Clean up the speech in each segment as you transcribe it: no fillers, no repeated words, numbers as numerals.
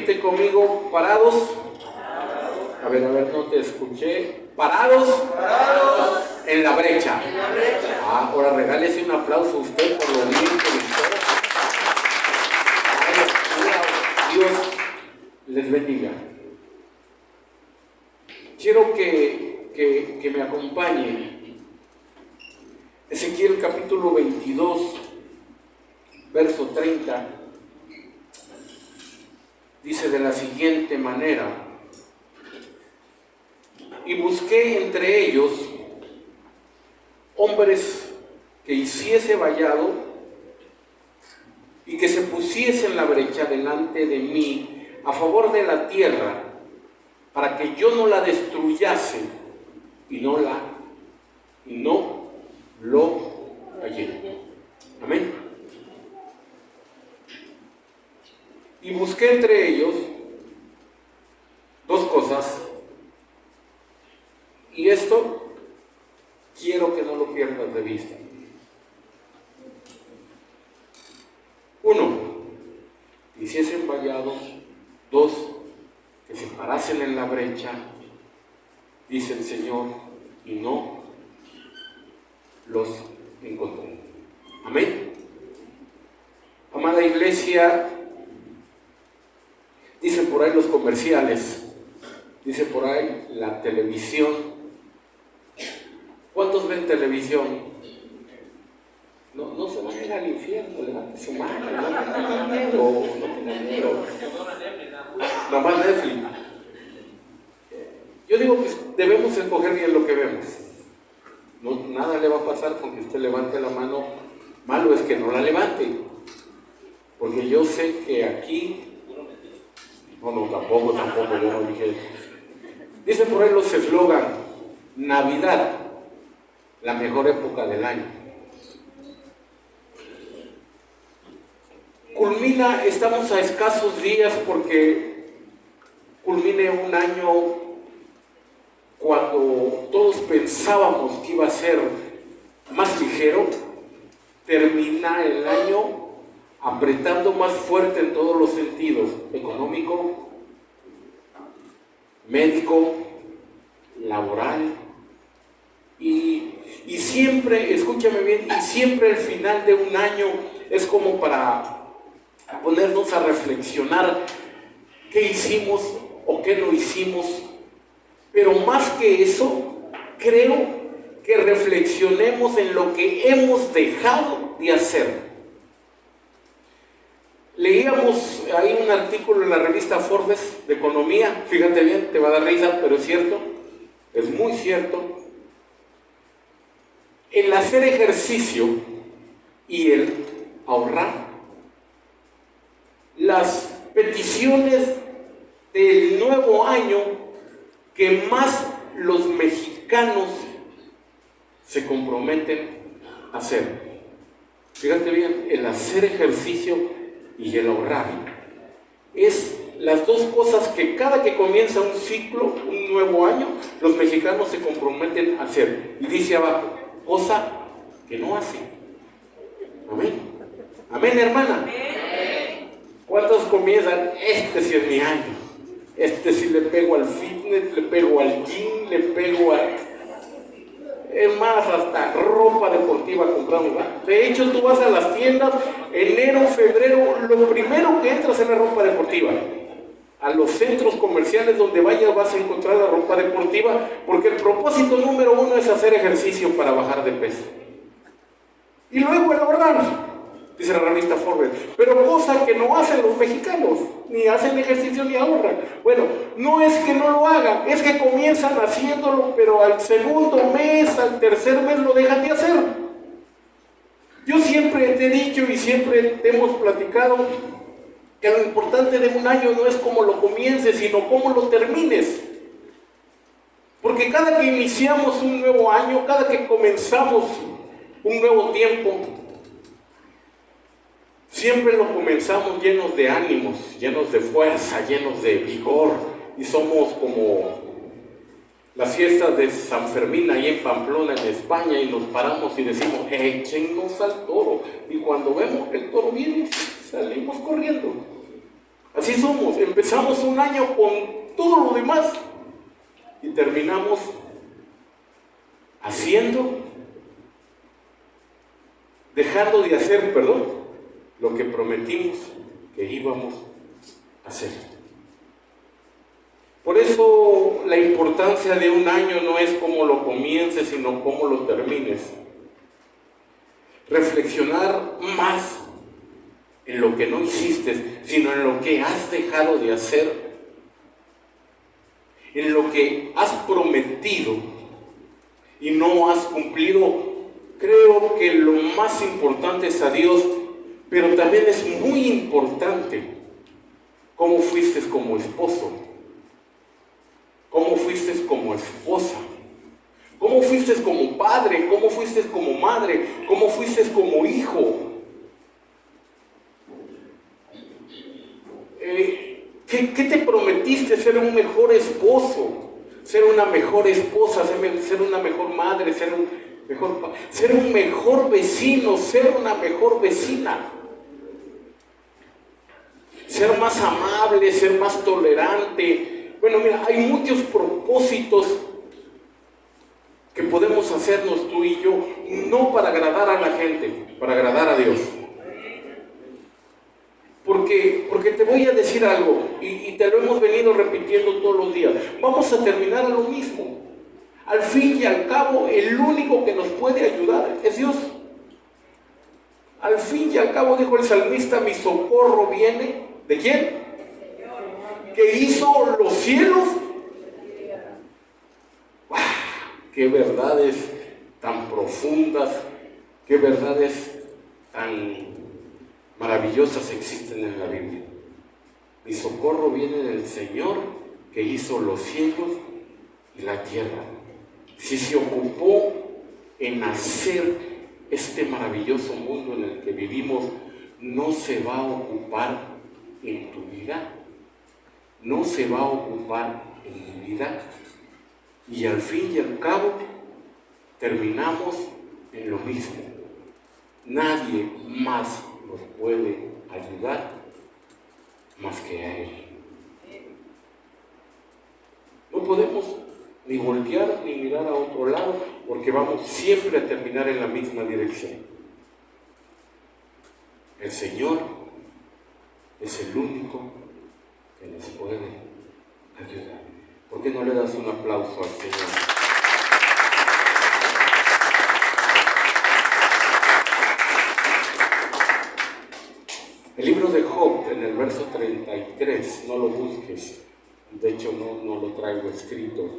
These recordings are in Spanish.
Repite conmigo, parados. A ver, no te escuché. Parados en la brecha. Ahora regálese un aplauso a usted por lo bien que hizo. Dios les bendiga. Quiero que me acompañen. Ezequiel capítulo 22, verso 30. Dice de la siguiente manera: y busqué entre ellos hombres que hiciese vallado y que se pusiese en la brecha delante de mí a favor de la tierra, para que yo no la destruyase, y no lo hallé. Amén. Y busqué entre ellos dos cosas, y esto quiero que no lo pierdas de vista. Uno, que hiciesen vallado. Dos, que se parasen en la brecha, dice el Señor, y no los encontré. Amén. Amada iglesia, dicen por ahí los comerciales, dice por ahí la televisión. ¿Cuántos ven televisión? No se van a ir al infierno, levante su mano, no tengan miedo. Nada más Netflix. Yo digo que debemos escoger bien lo que vemos. Nada le va a pasar con que usted levante la mano. Malo es que no la levante, porque yo sé que aquí tampoco, yo no dije. Dice por ahí los eslogan: Navidad, la mejor época del año. Estamos a escasos días porque culmine un año cuando todos pensábamos que iba a ser más ligero. Termina el año apretando más fuerte en todos los sentidos: económico, médico, laboral, y siempre, escúchame bien, y siempre el final de un año es como para ponernos a reflexionar qué hicimos o qué no hicimos. Pero más que eso, creo que reflexionemos en lo que hemos dejado de hacer. Leíamos ahí un artículo en la revista Forbes de economía, fíjate bien, te va a dar risa, pero es cierto, es muy cierto. El hacer ejercicio y el ahorrar, las peticiones del nuevo año que más los mexicanos se comprometen a hacer. Fíjate bien, el hacer ejercicio y el ahorrar es las dos cosas que cada que comienza un ciclo, un nuevo año, los mexicanos se comprometen a hacer. Y dice abajo: cosa que no hacen. Amén. Amén, hermana. Amén. ¿Cuántos comienzan? Este sí es mi año. Este sí le pego al fitness, le pego al gym, le pego a... Es más, hasta ropa deportiva compramos, ¿verdad? De hecho, tú vas a las tiendas, enero, febrero, lo primero que entras es la ropa deportiva. A los centros comerciales donde vayas vas a encontrar la ropa deportiva, porque el propósito número uno es hacer ejercicio para bajar de peso. Y luego el ahorrar, dice la revista Forbes, pero cosa que no hacen los mexicanos, ni hacen ejercicio ni ahorran. Bueno, no es que no lo hagan, es que comienzan haciéndolo, pero al segundo mes, al tercer mes lo dejan de hacer. Yo siempre te he dicho y siempre te hemos platicado que lo importante de un año no es cómo lo comiences, sino cómo lo termines. Porque cada que iniciamos un nuevo año, cada que comenzamos un nuevo tiempo, siempre lo comenzamos llenos de ánimos, llenos de fuerza, llenos de vigor, y somos como las fiestas de San Fermín ahí en Pamplona, en España, y nos paramos y decimos: échenos al toro, y cuando vemos que el toro viene, salimos corriendo. Así somos, empezamos un año con todo lo demás y terminamos dejando de hacer, lo que prometimos que íbamos a hacer. Por eso la importancia de un año no es cómo lo comiences, sino cómo lo termines. Reflexionar más en lo que no hiciste, sino en lo que has dejado de hacer, en lo que has prometido y no has cumplido. Creo que lo más importante es a Dios, pero también es muy importante cómo fuiste como esposo, cómo fuiste como esposa, cómo fuiste como padre, cómo fuiste como madre, cómo fuiste como hijo. ¿Qué te prometiste? Ser un mejor esposo, ser una mejor esposa, ser una mejor madre, ser un mejor vecino, ser una mejor vecina, ser más amable, ser más tolerante. Bueno, mira, hay muchos propósitos que podemos hacernos tú y yo, no para agradar a la gente, para agradar a Dios. Porque te voy a decir algo, y te lo hemos venido repitiendo todos los días. Vamos a terminar a lo mismo. Al fin y al cabo, el único que nos puede ayudar es Dios. Al fin y al cabo, dijo el salmista, mi socorro viene, ¿de quién? Que hizo los cielos. ¡Wow! ¡Qué verdades tan profundas! ¡Qué verdades tan maravillosas existen en la Biblia! Mi socorro viene del Señor que hizo los cielos y la tierra. Si se ocupó en hacer este maravilloso mundo en el que vivimos, no se va a ocupar en tu vida, no se va a ocupar en mi vida, y al fin y al cabo terminamos en lo mismo. Nadie más nos puede ayudar más que a Él. No podemos ni voltear ni mirar a otro lado, porque vamos siempre a terminar en la misma dirección. El Señor es el único que nos puede ayudar. ¿Por qué no le das un aplauso al Señor? El libro de Job, en el verso 33, no lo busques, de hecho no lo traigo escrito,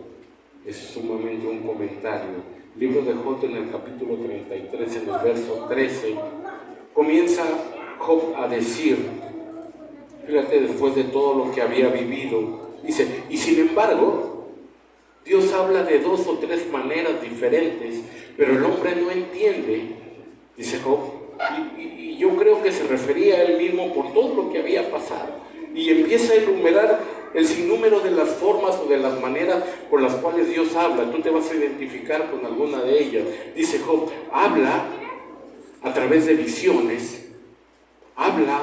es sumamente un comentario. El libro de Job, en el capítulo 33, en el verso 13, comienza Job a decir, fíjate, después de todo lo que había vivido, dice, y sin embargo, Dios habla de 2 o 3 maneras diferentes, pero el hombre no entiende, dice Job, y yo creo que se refería a él mismo por todo lo que había pasado, y empieza a enumerar el sinnúmero de las formas o de las maneras por las cuales Dios habla. Tú te vas a identificar con alguna de ellas. Dice Job, habla a través de visiones, habla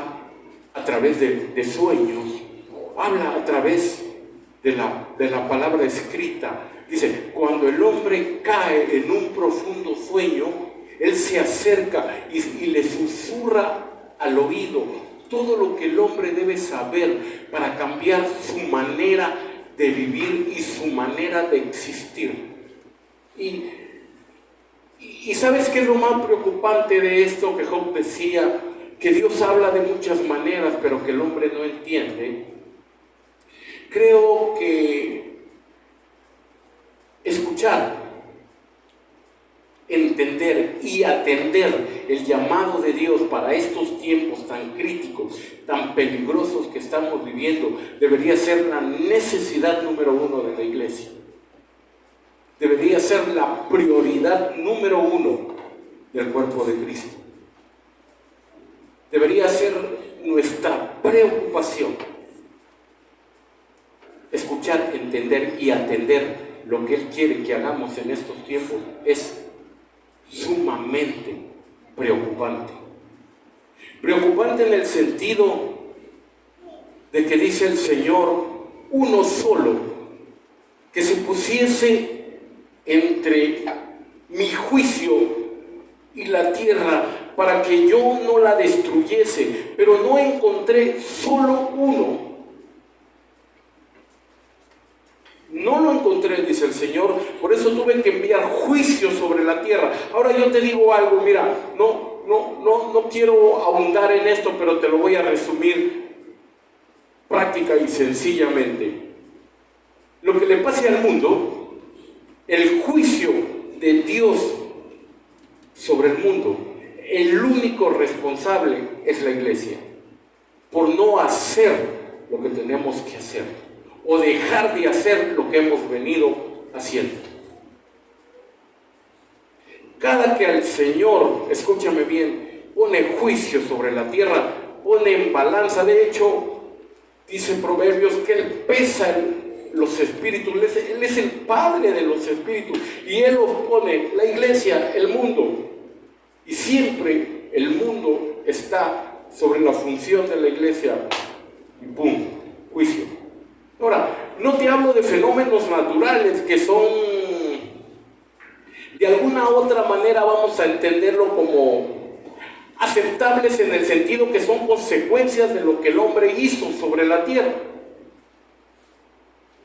a través de sueños, habla a través de la palabra escrita. Dice, cuando el hombre cae en un profundo sueño, él se acerca y le susurra al oído todo lo que el hombre debe saber para cambiar su manera de vivir y su manera de existir. Y ¿sabes qué es lo más preocupante de esto que Job decía? Que Dios habla de muchas maneras, pero que el hombre no entiende. Creo que escuchar, entender y atender el llamado de Dios para estos tiempos tan críticos, tan peligrosos que estamos viviendo, debería ser la necesidad número 1 de la iglesia. Debería ser la prioridad número 1 del cuerpo de Cristo. Debería ser nuestra preocupación. Escuchar, entender y atender lo que Él quiere que hagamos en estos tiempos es sumamente preocupante. Preocupante en el sentido de que dice el Señor, uno solo, que se pusiese entre mi juicio y la tierra para que yo no la destruyese, pero no encontré solo uno. No lo encontré, dice el Señor, por eso tuve que enviar juicio sobre la tierra. Ahora yo te digo algo, mira, no quiero ahondar en esto, pero te lo voy a resumir práctica y sencillamente. Lo que le pase al mundo, el juicio de Dios sobre el mundo, el único responsable es la iglesia, por no hacer lo que tenemos que hacer, o dejar de hacer lo que hemos venido haciendo. Cada que al Señor, escúchame bien, pone juicio sobre la tierra, pone en balanza, de hecho, dice Proverbios que Él pesa los espíritus, Él es el Padre de los espíritus, y Él los pone, la iglesia, el mundo, y siempre el mundo está sobre la función de la iglesia, y ¡pum!, juicio. Ahora, no te hablo de fenómenos naturales que son, de alguna otra manera vamos a entenderlo como aceptables en el sentido que son consecuencias de lo que el hombre hizo sobre la tierra.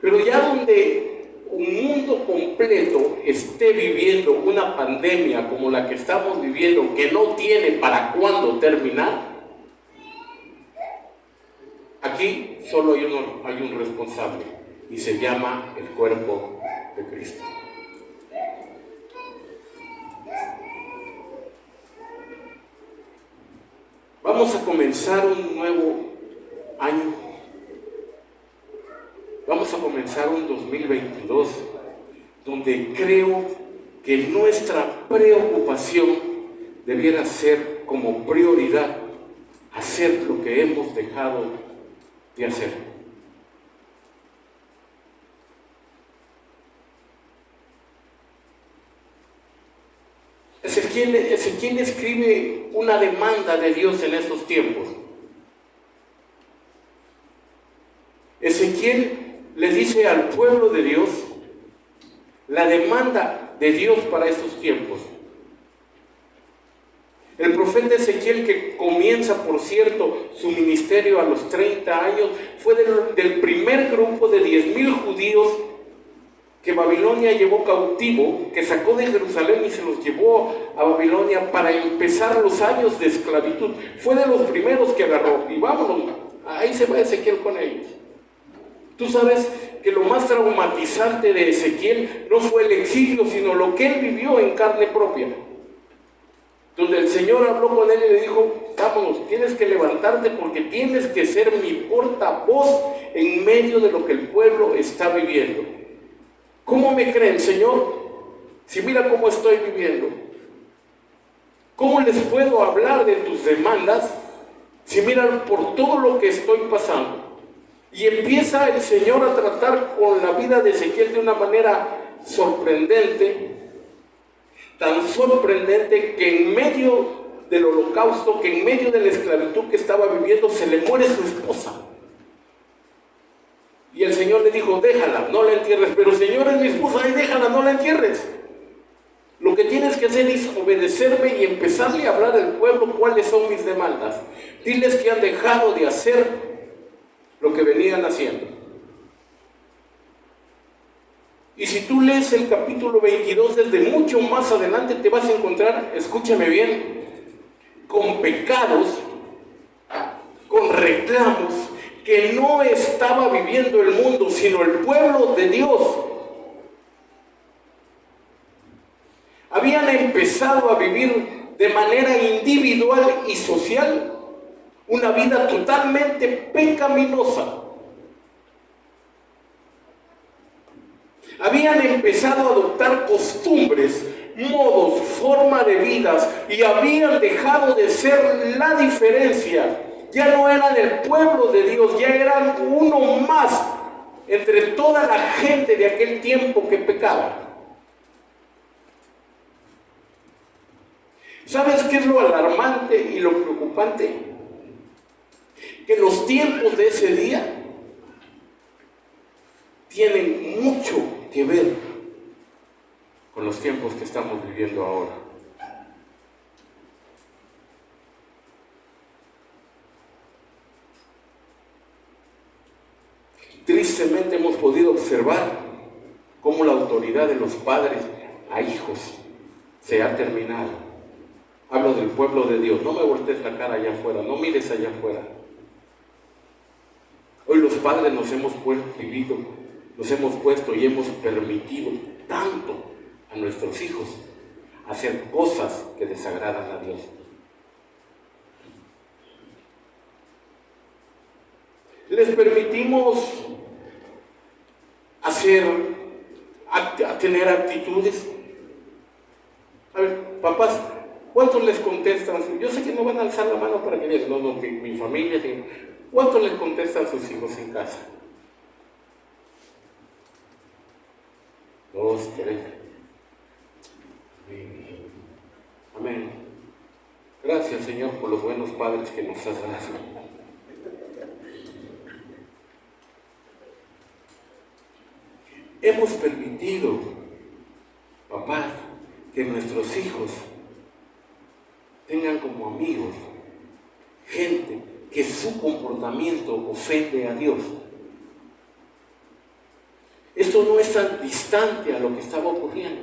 Pero ya donde un mundo completo esté viviendo una pandemia como la que estamos viviendo, que no tiene para cuándo terminar, aquí solo hay un responsable, y se llama el cuerpo de Cristo. Vamos a comenzar un nuevo año. Vamos a comenzar un 2022 donde creo que nuestra preocupación debiera ser como prioridad hacer lo que hemos dejado de hacer. Ezequiel escribe una demanda de Dios en estos tiempos. Ezequiel le dice al pueblo de Dios la demanda de Dios para estos tiempos. El profeta Ezequiel, que comienza, por cierto, su ministerio a los 30 años, fue del primer grupo de 10,000 judíos que Babilonia llevó cautivo, que sacó de Jerusalén y se los llevó a Babilonia para empezar los años de esclavitud. Fue de los primeros que agarró, y vámonos, ahí se va Ezequiel con ellos. Tú sabes que lo más traumatizante de Ezequiel no fue el exilio, sino lo que él vivió en carne propia, donde el Señor habló con él y le dijo, vámonos, tienes que levantarte porque tienes que ser mi portavoz en medio de lo que el pueblo está viviendo. ¿Cómo me creen, Señor? Si mira cómo estoy viviendo. ¿Cómo les puedo hablar de tus demandas si miran por todo lo que estoy pasando? Y empieza el Señor a tratar con la vida de Ezequiel de una manera sorprendente, tan sorprendente que en medio del holocausto, que en medio de la esclavitud que estaba viviendo, se le muere su esposa. Y el Señor le dijo, déjala, no la entierres. Pero Señor, es mi esposa, ay, déjala, no la entierres. Lo que tienes que hacer es obedecerme y empezarle a hablar al pueblo cuáles son mis demandas. Diles que han dejado de hacer lo que venían haciendo. Y si tú lees el capítulo 22 desde mucho más adelante, te vas a encontrar, escúchame bien, con pecados, con reclamos que no estaba viviendo el mundo, sino el pueblo de Dios. Habían empezado a vivir de manera individual y social una vida totalmente pecaminosa. Habían empezado a adoptar costumbres, modos, forma de vidas, y habían dejado de ser la diferencia. Ya no eran el pueblo de Dios, ya eran uno más entre toda la gente de aquel tiempo que pecaba. ¿Sabes qué es lo alarmante y lo preocupante? que los tiempos de ese día tienen mucho que ver con los tiempos que estamos viviendo ahora. Tristemente hemos podido observar cómo la autoridad de los padres a hijos se ha terminado. Hablo del pueblo de Dios. No me voltees la cara allá afuera, no mires allá afuera. Hoy los padres nos hemos puesto y hemos permitido tanto a nuestros hijos hacer cosas que desagradan a Dios. Les permitimos tener actitudes. A ver, papás, ¿cuántos les contestan? Yo sé que no van a alzar la mano para que digan, no, mi familia, ¿cuántos les contestan a sus hijos en casa? 2, 3. Amén. Gracias, Señor, por los buenos padres que nos has dado. Hemos permitido, papás, que nuestros hijos tengan como amigos gente que su comportamiento ofende a Dios. Esto no es tan distante a lo que estaba ocurriendo.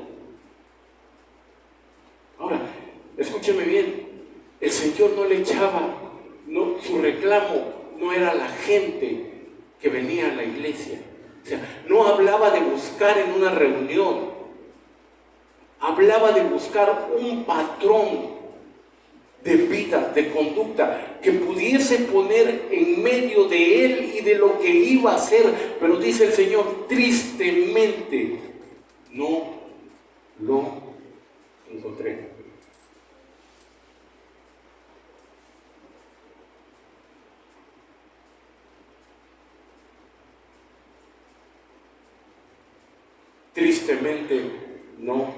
Ahora, escúcheme bien, el Señor no le echaba, su reclamo no era la gente que venía a la iglesia. O sea, no hablaba de buscar en una reunión, hablaba de buscar un patrón de vida, de conducta, que pudiese poner en medio de él y de lo que iba a hacer. Pero dice el Señor, tristemente, no lo encontré. Tristemente no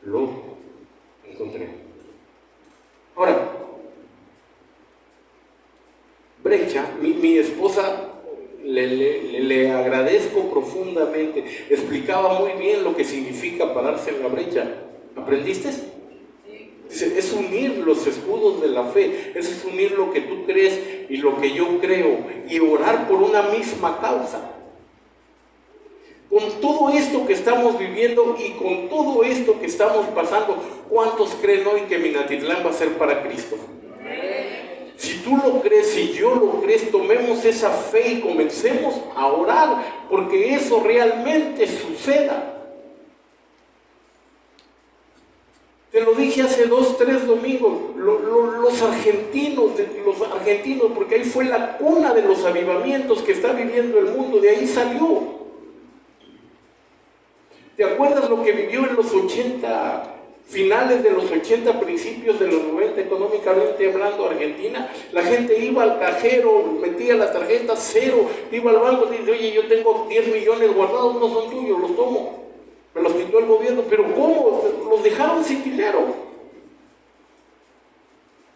lo encontré. Ahora, Brecha, mi esposa, le agradezco profundamente, explicaba muy bien lo que significa pararse en la brecha. ¿Aprendiste? Es unir los escudos de la fe, es unir lo que tú crees y lo que yo creo y orar por una misma causa. Con todo esto que estamos viviendo y con todo esto que estamos pasando, ¿cuántos creen hoy que Minatitlán va a ser para Cristo? Si tú lo crees, si yo lo crees, tomemos esa fe y comencemos a orar porque eso realmente suceda. Te lo dije hace 2, 3 domingos, los argentinos, porque ahí fue la cuna de los avivamientos que está viviendo el mundo, de ahí salió. ¿Te acuerdas lo que vivió en los 80, finales de los 80, principios de los 90, económicamente hablando, Argentina? La gente iba al cajero, metía las tarjetas, cero, iba al banco y dice, oye, yo tengo 10 millones guardados, no son tuyos, los tomo. Me los quitó el gobierno, pero ¿cómo? Los dejaron sin dinero.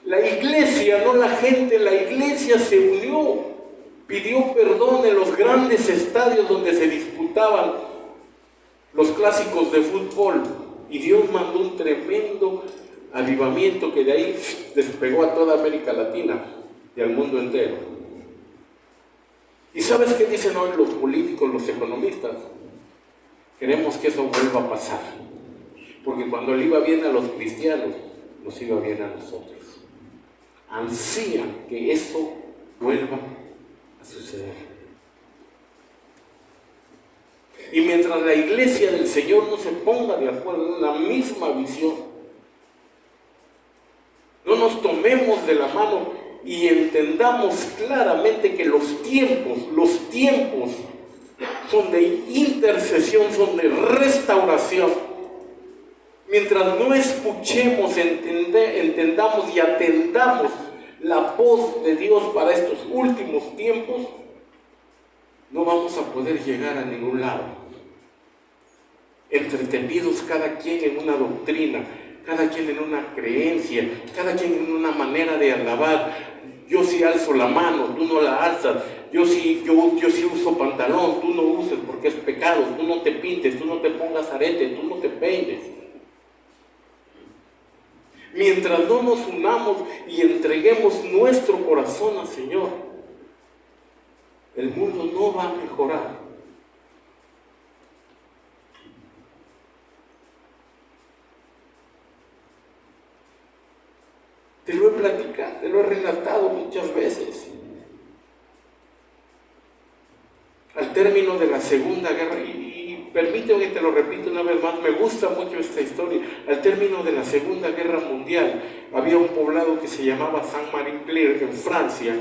La iglesia, no la gente, la iglesia se unió, pidió perdón en los grandes estadios donde se disputaban los clásicos de fútbol, y Dios mandó un tremendo avivamiento que de ahí despegó a toda América Latina y al mundo entero. ¿Y sabes qué dicen hoy los políticos, los economistas? Queremos que eso vuelva a pasar, porque cuando le iba bien a los cristianos, nos iba bien a nosotros. Ansían que eso vuelva a suceder. Y mientras la iglesia del Señor no se ponga de acuerdo en una misma visión, no nos tomemos de la mano y entendamos claramente que los tiempos son de intercesión, son de restauración. Mientras no escuchemos, entendamos y atendamos la voz de Dios para estos últimos tiempos, no vamos a poder llegar a ningún lado. Entretenidos cada quien en una doctrina, cada quien en una creencia, cada quien en una manera de alabar. Yo sí alzo la mano, tú no la alzas. Yo sí uso pantalón, tú no uses porque es pecado. Tú no te pintes, tú no te pongas arete, tú no te peines. Mientras no nos unamos y entreguemos nuestro corazón al Señor, el mundo no va a mejorar. Te lo he platicado, te lo he relatado muchas veces. Al término de la Segunda Guerra, y permíteme que te lo repito una vez más, me gusta mucho esta historia. Al término de la Segunda Guerra Mundial, había un poblado que se llamaba Saint-Marin-Clair en Francia,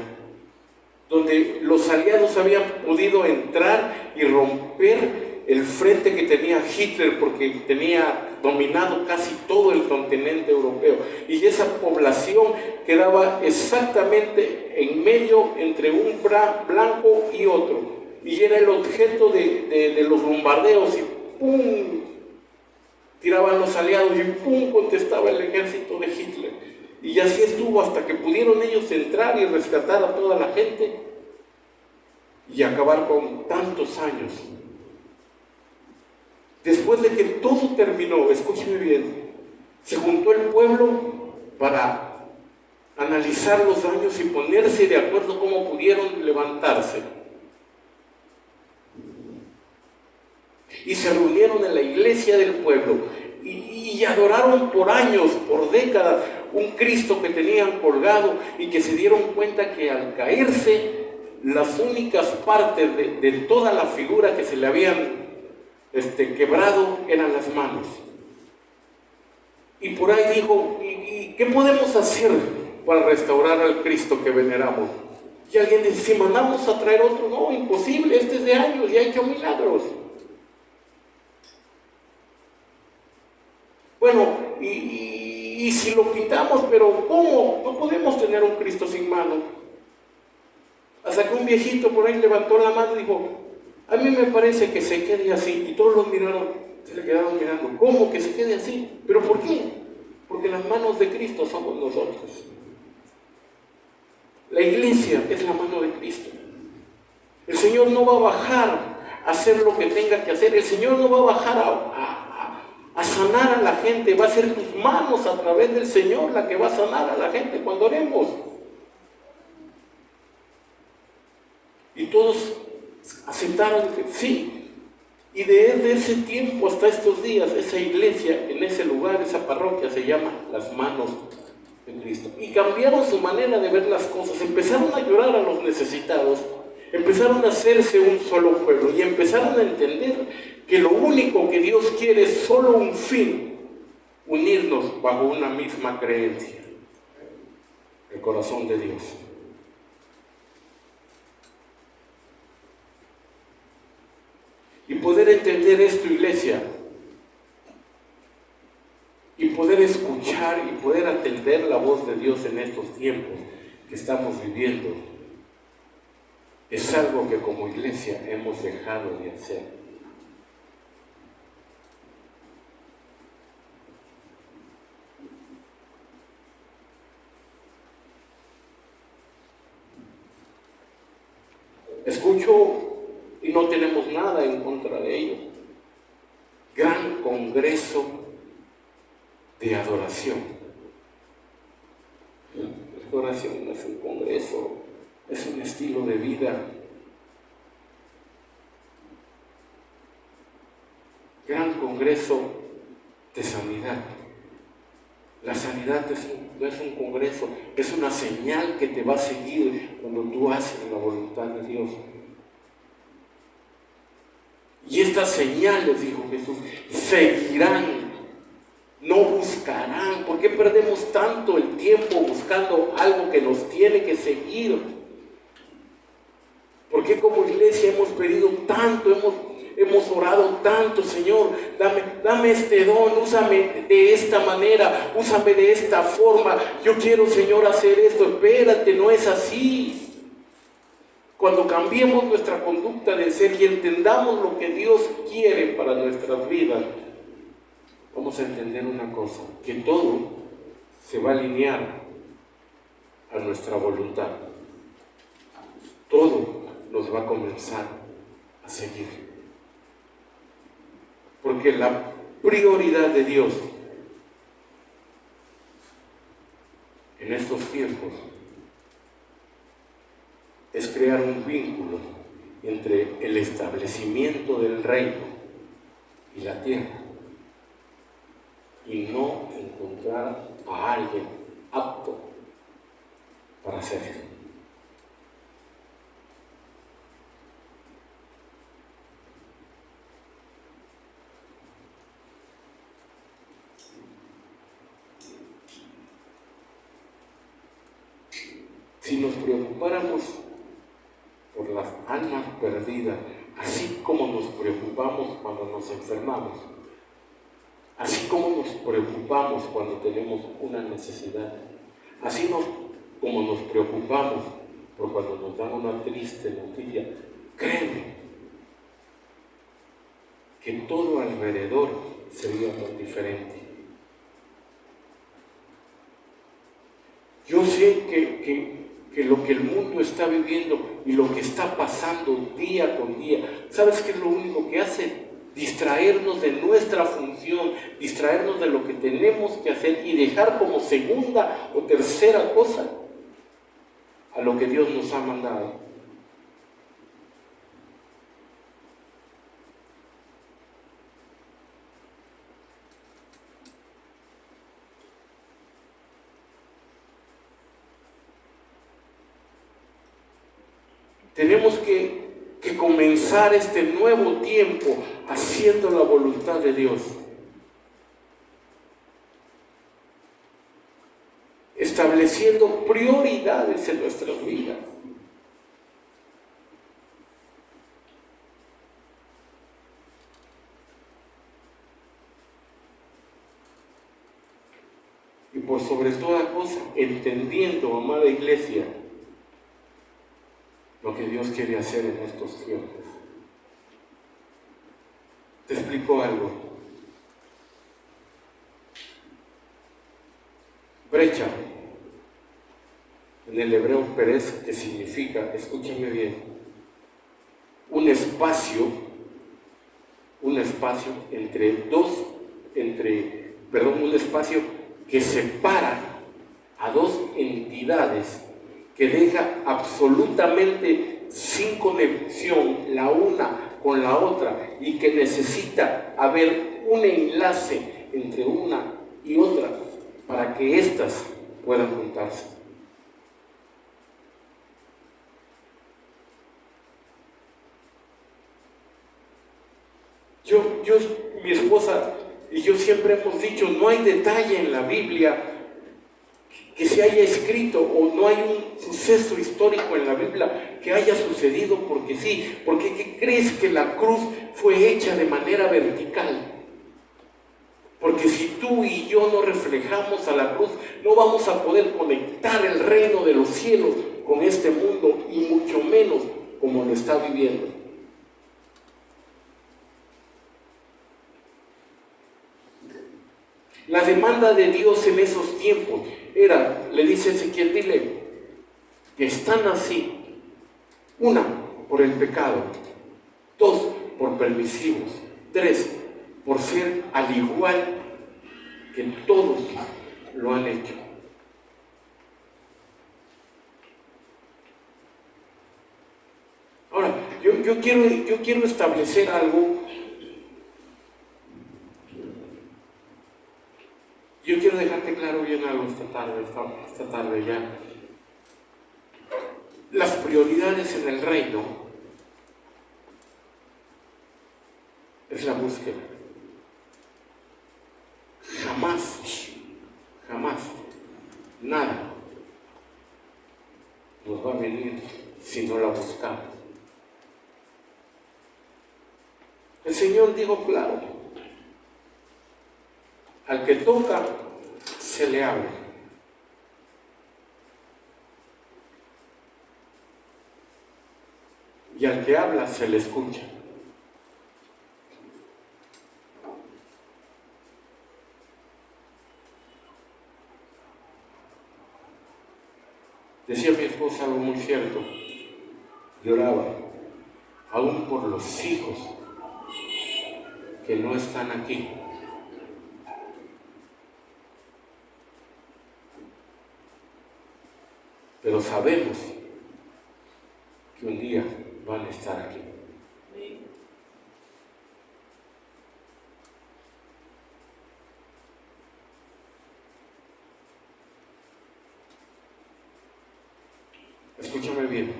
donde los aliados habían podido entrar y romper el frente que tenía Hitler, porque tenía dominado casi todo el continente europeo, y esa población quedaba exactamente en medio entre un blanco y otro, y era el objeto de los bombardeos, y ¡pum! Tiraban los aliados y ¡pum! Contestaba el ejército de Hitler. Y así estuvo hasta que pudieron ellos entrar y rescatar a toda la gente y acabar con tantos años. Después de que todo terminó, escúcheme bien, se juntó el pueblo para analizar los daños y ponerse de acuerdo cómo pudieron levantarse. Y se reunieron en la iglesia del pueblo y adoraron por años, por décadas, un Cristo que tenían colgado, y que se dieron cuenta que al caerse, las únicas partes de toda la figura que se le habían quebrado eran las manos. Y por ahí dijo, ¿y qué podemos hacer para restaurar al Cristo que veneramos? Y alguien dice, si mandamos a traer otro, no, imposible, este es de años y ha hecho milagros. Bueno, y si lo quitamos, pero ¿cómo? No podemos tener un Cristo sin mano. Hasta que un viejito por ahí levantó la mano y dijo, a mí me parece que se quede así. Y todos los miraron, se le quedaron mirando, ¿cómo que se quede así? ¿Pero por qué? Porque las manos de Cristo somos nosotros. La iglesia es la mano de Cristo. El Señor no va a bajar a hacer lo que tenga que hacer. El Señor no va a bajar a sanar a la gente. Va a ser tus manos a través del Señor la que va a sanar a la gente cuando oremos. Y todos aceptaron que sí. Y desde ese tiempo hasta estos días, esa iglesia, en ese lugar, esa parroquia se llama Las Manos de Cristo. Y cambiaron su manera de ver las cosas. Empezaron a llorar a los necesitados. Empezaron a hacerse un solo pueblo. Y empezaron a entender que lo único que Dios quiere es solo un fin: unirnos bajo una misma creencia, el corazón de Dios. Y poder entender esto, iglesia, y poder escuchar y poder atender la voz de Dios en estos tiempos que estamos viviendo, es algo que como iglesia hemos dejado de hacer. Escucho, y no tenemos nada en contra de ello, gran congreso de adoración. La adoración no es un congreso, es un estilo de vida. Gran congreso de sanidad. La sanidad no es un congreso, es una señal que te va a seguir cuando tú haces la voluntad de Dios. Y estas señales, dijo Jesús, seguirán, no buscarán. ¿Por qué perdemos tanto el tiempo buscando algo que nos tiene que seguir? ¿Por qué como iglesia hemos pedido tanto, hemos orado tanto? Señor, dame este don, úsame de esta manera, úsame de esta forma. Yo quiero, Señor, hacer esto. Espérate, no es así. Cuando cambiemos nuestra conducta de ser y entendamos lo que Dios quiere para nuestras vidas, vamos a entender una cosa, que todo se va a alinear a nuestra voluntad, todo nos va a comenzar a seguir. Porque la prioridad de Dios en estos tiempos es crear un vínculo entre el establecimiento del reino y la tierra, y no encontrar a alguien apto para hacerlo. Si nos preocupáramos por las almas perdidas, así como nos preocupamos cuando nos enfermamos, así como nos preocupamos cuando tenemos una necesidad, así como nos preocupamos por cuando nos dan una triste noticia, créeme que todo alrededor sería muy diferente. Yo sé que lo que el mundo está viviendo y lo que está pasando día con día, ¿sabes qué es lo único que hace? Distraernos de nuestra función, distraernos de lo que tenemos que hacer y dejar como segunda o tercera cosa a lo que Dios nos ha mandado. Tenemos que comenzar este nuevo tiempo haciendo la voluntad de Dios, estableciendo prioridades en nuestras vidas. Y por sobre toda cosa, entendiendo, amada iglesia, lo que Dios quiere hacer en estos tiempos. Te explico algo. Brecha, en el hebreo perez, que significa, escúchame bien, un espacio un espacio que separa a dos entidades, que deja absolutamente sin conexión la una con la otra y que necesita haber un enlace entre una y otra para que éstas puedan juntarse. Mi esposa y yo siempre hemos dicho, no hay detalle en la Biblia que se haya escrito, o no hay un suceso histórico en la Biblia que haya sucedido porque sí. Porque ¿qué crees? Que la cruz fue hecha de manera vertical. Porque si tú y yo no reflejamos a la cruz, no vamos a poder conectar el reino de los cielos con este mundo, y mucho menos como lo está viviendo. La demanda de Dios en esos tiempos era, le dice Ezequiel, dile que están así: una, por el pecado; dos, por permisivos; tres, por ser al igual que todos lo han hecho. Ahora, yo quiero establecer algo. Yo quiero dejarte claro bien algo esta tarde ya. Las prioridades en el reino es la búsqueda. Jamás, nada nos va a venir si no la buscamos. El Señor dijo claro: al que toca, se le abre. Y al que habla, se le escucha. es algo muy cierto. Lloraba, aún por los hijos que no están aquí. Pero sabemos que un día van a estar aquí. Escúchame bien,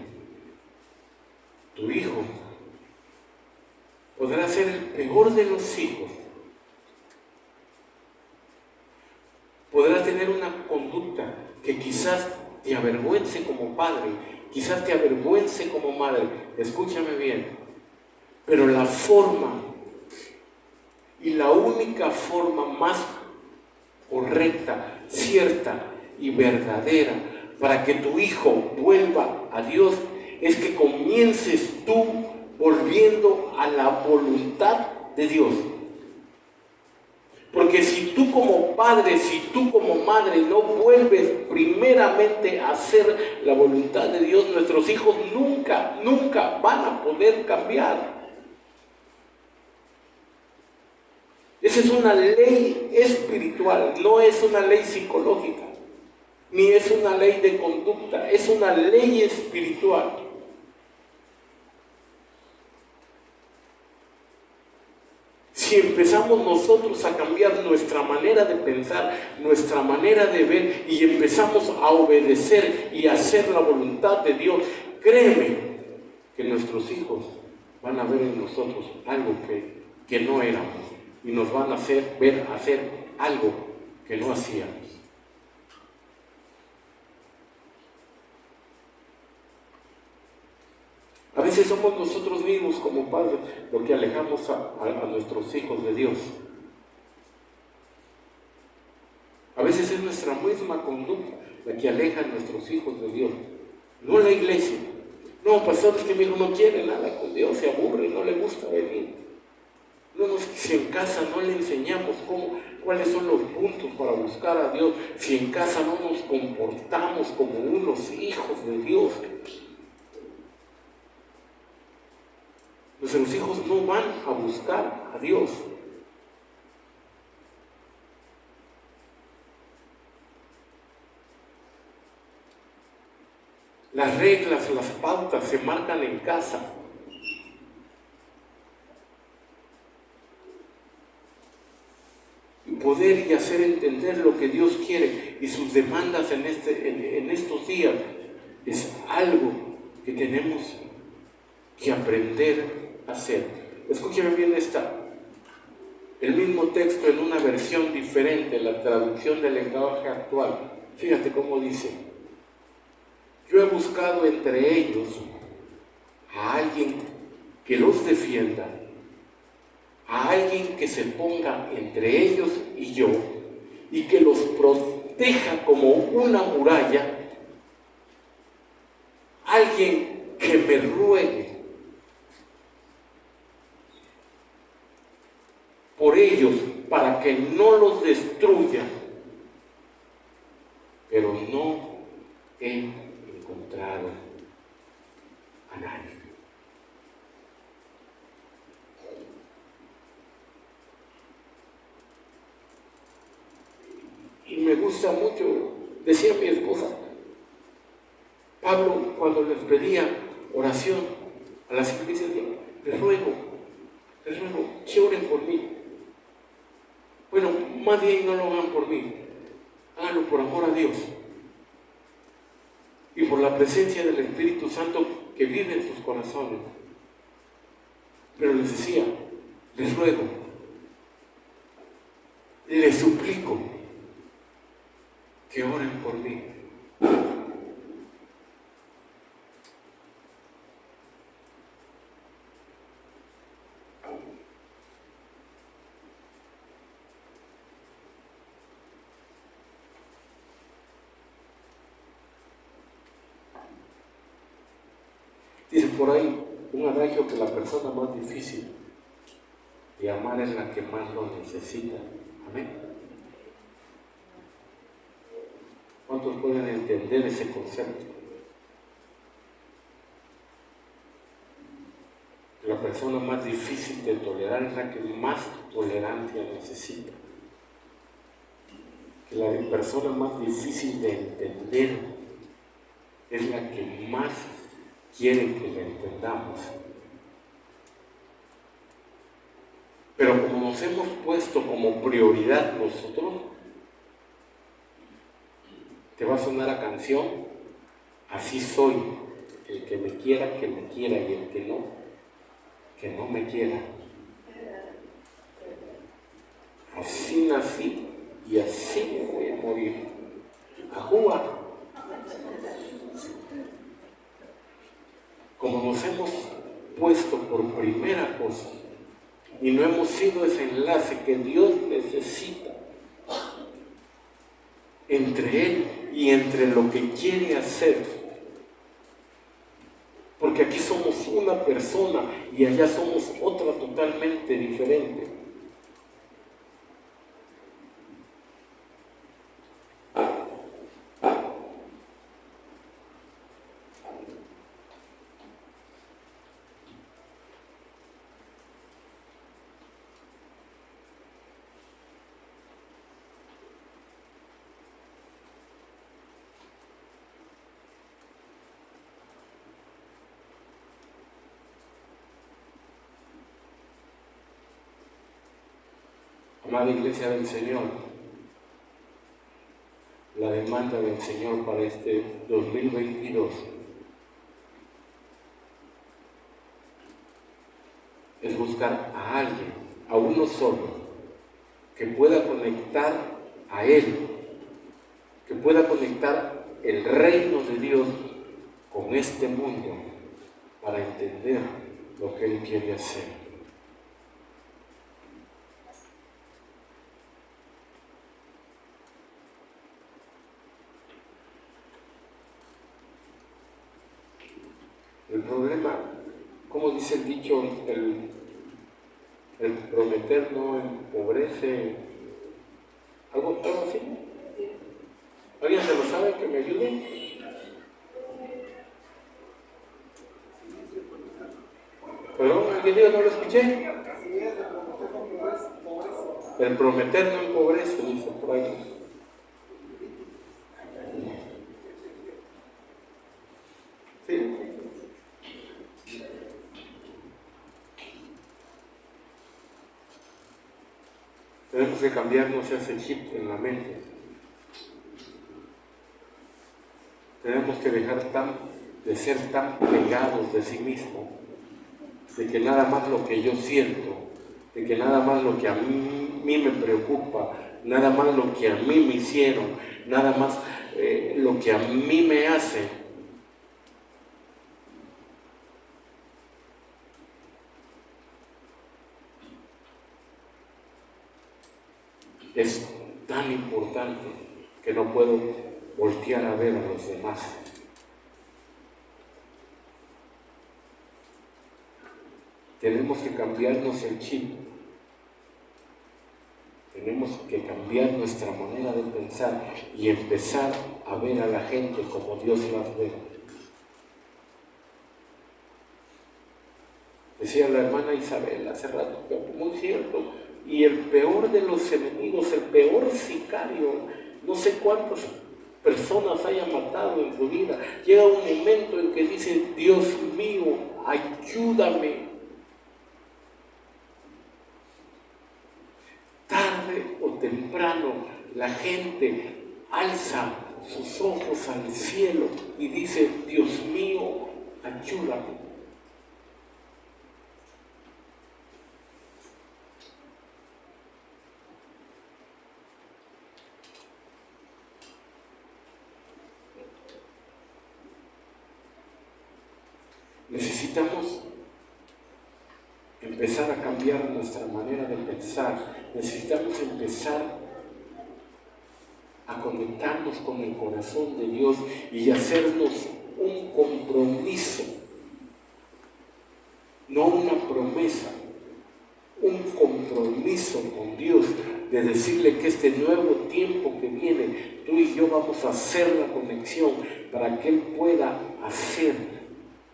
tu hijo podrá ser el peor de los hijos, podrá tener una conducta que quizás te avergüence como padre, quizás te avergüence como madre, escúchame bien, pero la forma y la única forma más correcta, cierta y verdadera para que tu hijo vuelva a Dios es que comiences tú volviendo a la voluntad de Dios. Porque si tú como padre, si tú como madre no vuelves primeramente a hacer la voluntad de Dios, nuestros hijos nunca van a poder cambiar. Esa es una ley espiritual, no es una ley psicológica, ni es una ley de conducta, es una ley espiritual. Si empezamos nosotros a cambiar nuestra manera de pensar, nuestra manera de ver y empezamos a obedecer y a hacer la voluntad de Dios, créeme que nuestros hijos van a ver en nosotros algo que no éramos y nos van a hacer ver hacer algo que no hacíamos. A veces somos nosotros mismos como padres lo que alejamos a nuestros hijos de Dios. A veces es nuestra misma conducta la que aleja a nuestros hijos de Dios, no la iglesia. No, pastor, es que mi hijo no quiere nada con Dios, se aburre, no le gusta venir. No, si en casa no le enseñamos cuáles son los puntos para buscar a Dios, si en casa no nos comportamos como unos hijos de Dios, nuestros hijos no van a buscar a Dios. Las reglas, las pautas se marcan en casa. Y poder y hacer entender lo que Dios quiere y sus demandas en estos días es algo que tenemos que aprender a hacer. Escúcheme bien el mismo texto en una versión diferente, la traducción del lenguaje actual. Fíjate cómo dice: yo he buscado entre ellos a alguien que los defienda, a alguien que se ponga entre ellos y yo, y que los proteja como una muralla, alguien que me ruegue por ellos para que no los destruya, pero no he encontrado a nadie. Y me gusta mucho, decía mi esposa, Pablo cuando les pedía oración a las iglesias, les ruego que oren por mí. Bueno, más bien no lo hagan por mí, háganlo por amor a Dios y por la presencia del Espíritu Santo que vive en sus corazones. Pero les decía, les ruego, les suplico que oren por mí. Dice por ahí un adagio que la persona más difícil de amar es la que más lo necesita. Amén. ¿Cuántos pueden entender ese concepto? La persona más difícil de tolerar es la que más tolerancia necesita. Que la persona más difícil de entender es la que más quiere que la entendamos. Pero como nos hemos puesto como prioridad nosotros, te va a sonar a canción, así soy, el que me quiera, y el que no me quiera. Así nací y así me voy a morir. Ajúa. Como nos hemos puesto por primera cosa y no hemos sido ese enlace que Dios necesita entre Él y entre lo que quiere hacer, porque aquí somos una persona y allá somos otra totalmente diferente. Amada Iglesia del Señor, la demanda del Señor para este 2022 es buscar a alguien, a uno solo, que pueda conectar a Él, que pueda conectar el reino de Dios con este mundo para entender lo que Él quiere hacer. El problema, como dice el dicho, el prometer no empobrece, algo así. ¿Alguien se lo sabe que me ayude? ¿Perdón? ¿Alguien dijo? No lo escuché. El prometer no empobrece, dice por ahí. Sí. Tenemos que cambiarnos ese chip en la mente. Tenemos que dejar de ser tan pegados de sí mismos, de que nada más lo que yo siento, de que nada más lo que a mí me preocupa, nada más lo que a mí me hicieron, nada más lo que a mí me hace. Es tan importante que no puedo voltear a ver a los demás. Tenemos que cambiarnos el chip. Tenemos que cambiar nuestra manera de pensar y empezar a ver a la gente como Dios las ve. Decía la hermana Isabel hace rato, muy cierto, y el peor de los enemigos, el peor sicario, no sé cuántas personas haya matado en su vida, llega un momento en que dice, Dios mío, ayúdame. Tarde o temprano la gente alza sus ojos al cielo y dice, Dios mío, ayúdame. Necesitamos empezar a cambiar nuestra manera de pensar. Necesitamos empezar a conectarnos con el corazón de Dios y hacernos un compromiso, no una promesa, un compromiso con Dios de decirle que este nuevo tiempo que viene, tú y yo vamos a hacer la conexión para que Él pueda hacer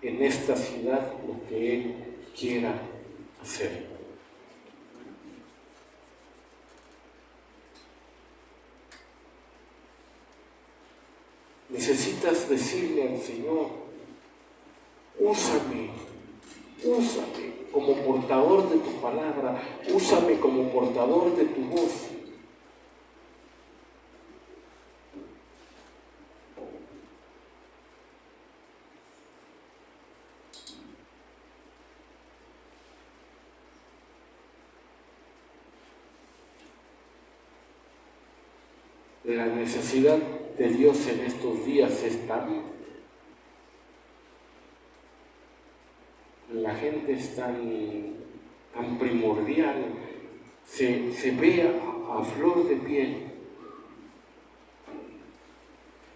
en esta ciudad lo que Él quiera hacer. Necesitas decirle al Señor: úsame como portador de tu palabra, úsame como portador de tu voz. La necesidad de Dios en estos días es tan, la gente es tan primordial, se ve a flor de piel,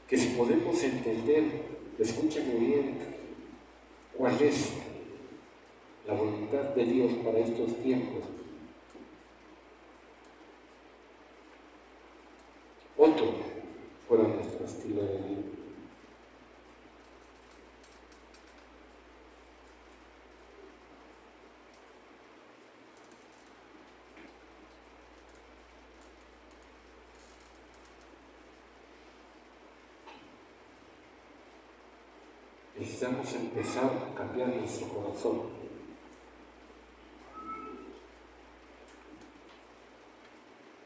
que si podemos entender, escúchame bien, cuál es la voluntad de Dios para estos tiempos. Otro fuera nuestro estilo de vida. Necesitamos empezar a cambiar nuestro corazón.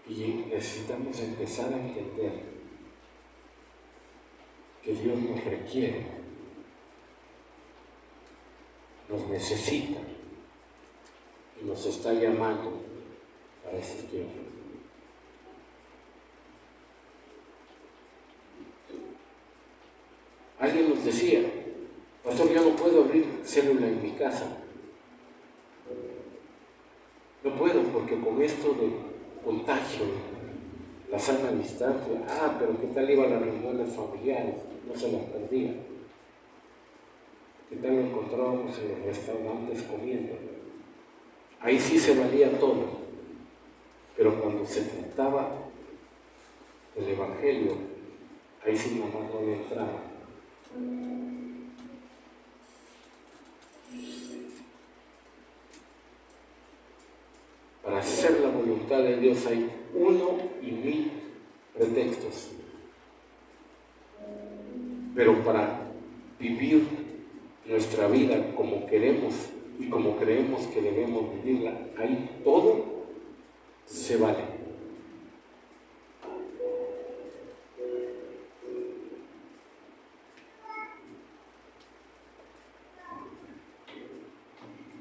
Y necesitamos empezar a entender que Dios nos requiere, nos necesita y nos está llamando para esos tiempos. Alguien nos decía: pastor, yo no puedo abrir célula en mi casa. No puedo porque con esto de contagio, la sana distancia, pero ¿qué tal iban las reuniones familiares? No se las perdía. ¿Qué tal lo encontrábamos en los restaurantes comiendo? Ahí sí se valía todo, pero cuando se trataba del Evangelio, ahí sí nomás no había entrado. Para hacer la voluntad de Dios hay 1,000 pretextos. Pero para vivir nuestra vida como queremos y como creemos que debemos vivirla, ahí todo se vale.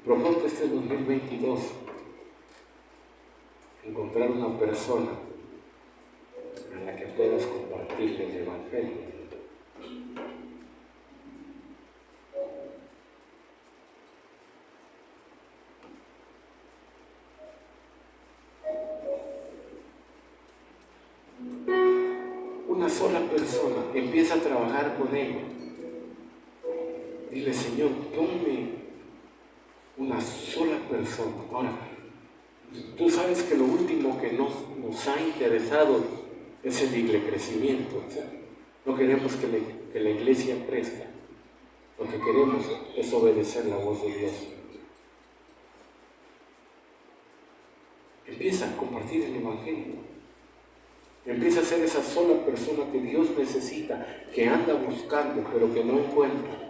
Proponte este 2022 encontrar una persona a la que puedas compartirle el Evangelio. Una sola persona, empieza a trabajar con ella. Dile: Señor, ponme una sola persona. Ahora, tú sabes que lo último que nos ha interesado es el crecimiento. O sea, no queremos que la iglesia crezca. Lo que queremos es obedecer la voz de Dios. Empieza a compartir el Evangelio. Empieza a ser esa sola persona que Dios necesita, que anda buscando, pero que no encuentra.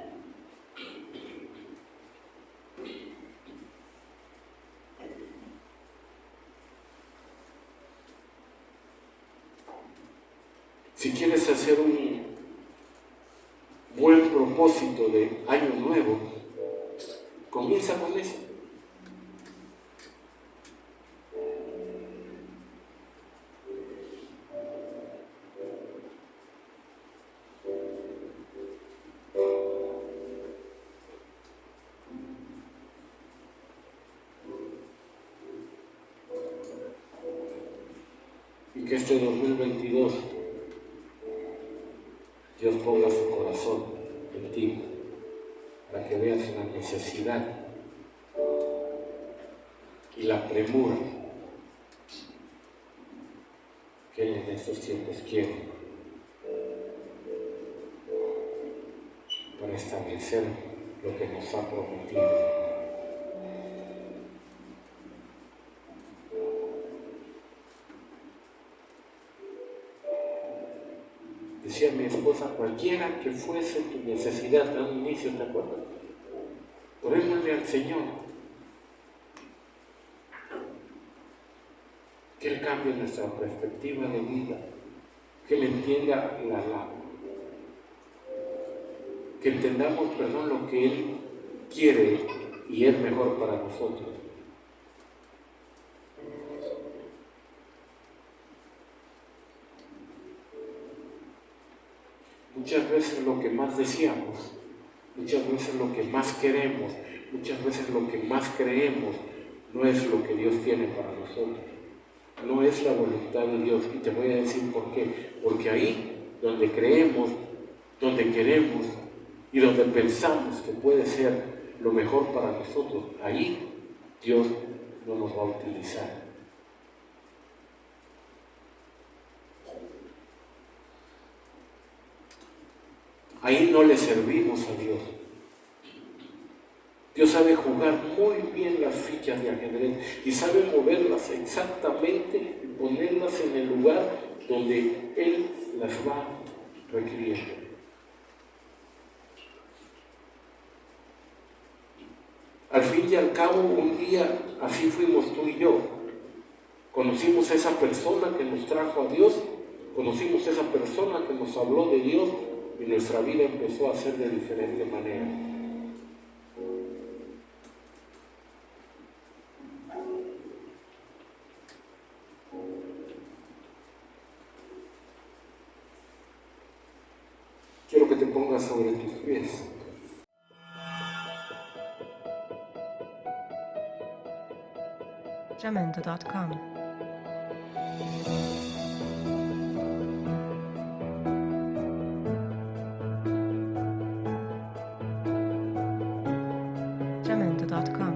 Si quieres hacer un buen propósito de año nuevo, comienza con eso. Y que este 2022 Dios ponga su corazón en ti para que veas la necesidad y la premura que Él en estos tiempos quiere para establecer lo que nos ha prometido. mi esposa, cualquiera que fuese tu necesidad al inicio, ¿te acuerdas? Orémosle al Señor que Él cambie nuestra perspectiva de vida, que Él entienda que entendamos, perdón, lo que Él quiere y es mejor para nosotros. Muchas veces lo que más deseamos, muchas veces lo que más queremos, muchas veces lo que más creemos, no es lo que Dios tiene para nosotros. No es la voluntad de Dios. Y te voy a decir por qué. Porque ahí donde creemos, donde queremos y donde pensamos que puede ser lo mejor para nosotros, ahí Dios no nos va a utilizar. Ahí no le servimos a Dios. Dios sabe jugar muy bien las fichas de ajedrez y sabe moverlas exactamente y ponerlas en el lugar donde Él las va requiriendo. Al fin y al cabo, un día así fuimos tú y yo. Conocimos a esa persona que nos trajo a Dios, conocimos a esa persona que nos habló de Dios y nuestra vida empezó a ser de diferente manera. Quiero que te pongas sobre tus pies. Jamendo.com Jamendo.com